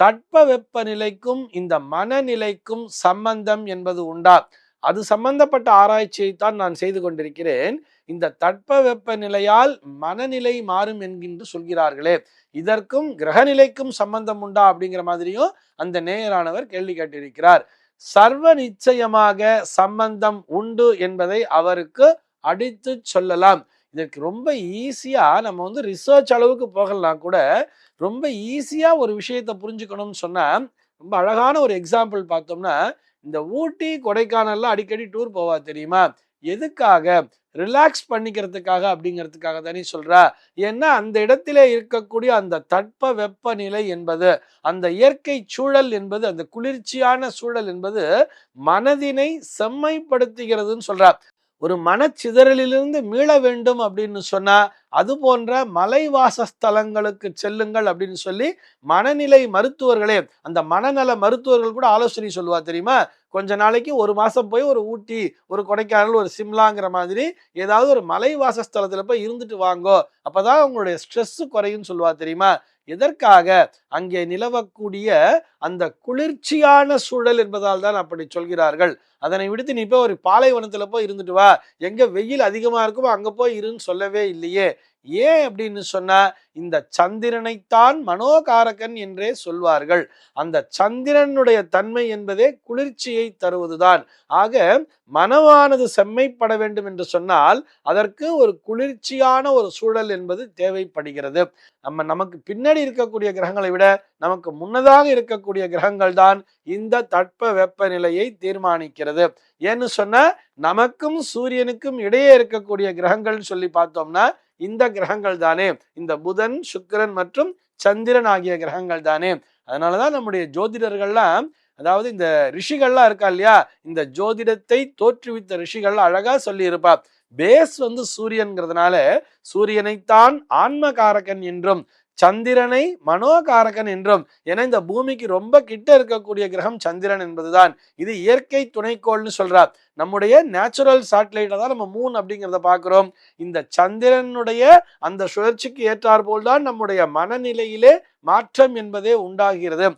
தட்பவெப்ப நிலைக்கும் இந்த மனநிலைக்கும் சம்பந்தம் என்பது உண்டா? அது சம்பந்தப்பட்ட ஆராய்ச்சியை தான் நான் செய்து கொண்டிருக்கிறேன். இந்த தட்பவெப்ப நிலையால் மனநிலை மாறும் என்கின்று சொல்கிறார்களே, இதற்கும் கிரகநிலைக்கும் சம்பந்தம் உண்டா அப்படிங்கிற மாதிரியும் அந்த நேயரானவர் கேள்வி கேட்டிருக்கிறார். சர்வ நிச்சயமாக சம்பந்தம் உண்டு என்பதை அவருக்கு அடித்து சொல்லலாம். இதற்கு ரொம்ப ஈஸியா நம்ம ரிசர்ச் அளவுக்கு போகலாம் கூட, ரொம்ப ஈஸியா ஒரு விஷயத்தை புரிஞ்சுக்கணும்னு சொன்னா, ரொம்ப அழகான ஒரு எக்ஸாம்பிள் பார்த்தோம்னா, இந்த ஊட்டி கொடைக்கானல்லாம் அடிக்கடி டூர் போவா தெரியுமா? எதுக்காக? ரிலாக்ஸ் பண்ணிக்கிறதுக்காக அப்படிங்கிறதுக்காக தானே சொல்றா. ஏன்னா அந்த இடத்திலே இருக்கக்கூடிய அந்த தட்ப வெப்ப நிலை என்பது, அந்த இயற்கை சூழல் என்பது, அந்த குளிர்ச்சியான சூழல் என்பது மனதினை செம்மைப்படுத்துகிறதுன்னு சொல்றா. ஒரு மனச்சிதறலிலிருந்து மீள வேண்டும் அப்படின்னு சொன்னா, அது போன்ற மலைவாசஸ்தலங்களுக்கு செல்லுங்கள் அப்படின்னு சொல்லி மனநிலை மருத்துவர்களே, அந்த மனநல மருத்துவர்கள் கூட ஆலோசனை சொல்லுவா தெரியுமா? கொஞ்ச நாளைக்கு ஒரு மாசம் போய் ஒரு ஊட்டி, ஒரு கொடைக்கானல், ஒரு சிம்லாங்கிற மாதிரி ஏதாவது ஒரு மலைவாசஸ்தலத்துல போய் இருந்துட்டு வாங்கோ, அப்பதான் உங்களுடைய ஸ்ட்ரெஸ் குறையும் சொல்லுவா தெரியுமா? எதற்காக? அங்கே நிலவக்கூடிய அந்த குளிர்ச்சியான சூழல் என்பதால் தான் அப்படி சொல்கிறார்கள். அதனை விடுத்து நீ போய் ஒரு பாலைவனத்துல போய் இருந்துட்டு வா, எங்க வெயில் அதிகமா இருக்குமோ அங்க போய் இருன்னு சொல்லவே இல்லையே. ஏன் அப்படின்னு சொன்னா, இந்த சந்திரனைத்தான் மனோகாரகன் என்றே சொல்வார்கள். அந்த சந்திரனுடைய தன்மை என்பதே குளிர்ச்சியை தருவதுதான். ஆக மனமானது செம்மைப்பட வேண்டும் என்று சொன்னால், அதற்கு ஒரு குளிர்ச்சியான ஒரு சூழல் என்பது தேவைப்படுகிறது. நமக்கு பின்னாடி இருக்கக்கூடிய கிரகங்களை விட நமக்கு முன்னதாக இருக்கக்கூடிய கிரகங்கள் தான் இந்த தட்ப வெப்ப நிலையை தீர்மானிக்கிறது. ஏன்னு சொன்னா, நமக்கும் சூரியனுக்கும் இடையே இருக்கக்கூடிய கிரகங்கள் சொல்லி பார்த்தோம்னா இந்த கிரகங்கள் தானே, இந்த புதன், சுக்கிரன் மற்றும் சந்திரன் ஆகிய கிரகங்கள் தானே. அதனாலதான் நம்முடைய ஜோதிடர்கள்லாம், அதாவது இந்த ரிஷிகள்லாம் இருக்கா இல்லையா, இந்த ஜோதிடத்தை தோற்றுவித்த ரிஷிகள் அழகா சொல்லி இருப்பா. பேஸ் சூரியன்கிறதுனால சூரியனைத்தான் ஆன்மகாரகன் என்றும், சந்திரனை மனோகாரகன் என்றும். ஏன்னா இந்த பூமிக்கு ரொம்ப கிட்ட இருக்கக்கூடிய கிரகம் சந்திரன் என்பதுதான். இது இயற்கை துணைக்கோள்னு சொல்றார். நம்முடைய நேச்சுரல் சேட்டலைட்டை தான் நம்ம மூன் அப்படிங்கிறத பார்க்கிறோம். இந்த சந்திரனுடைய அந்த சுழற்சிக்கு ஏற்றாற்போல் தான் நம்முடைய மனநிலையிலே மாற்றம் என்பதே உண்டாகிறது.